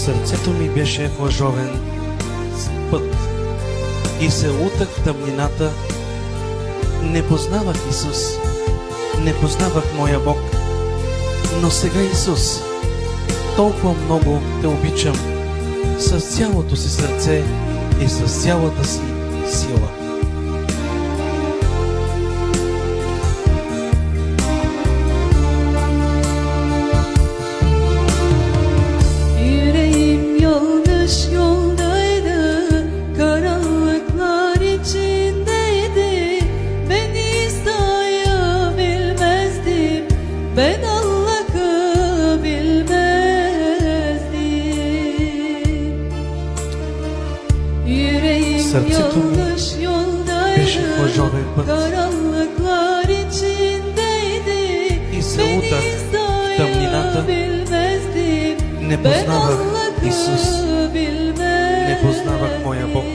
Сърцето ми беше лъжовен път и се лутах в тъмнината. Не познавах Исус, не познавах моя Бог. Но сега, Исус, толкова много те обичам с цялото си сърце и с цялата си сила. Yüreğim yanlış yoldaydı, karanlıklar içindeydi. Ben İsa'yı bilmezdim, ben Allah'ı bilmezdim. Yüreğim Сърцето ми yanlış yoldaydı, беше лъжовен път karanlıklar içindeydi. и се Ben лутах в İsa'yı тъмнината. bilmezdim, Не ben познавах Исус, Allah'ı не познавах моя Бог.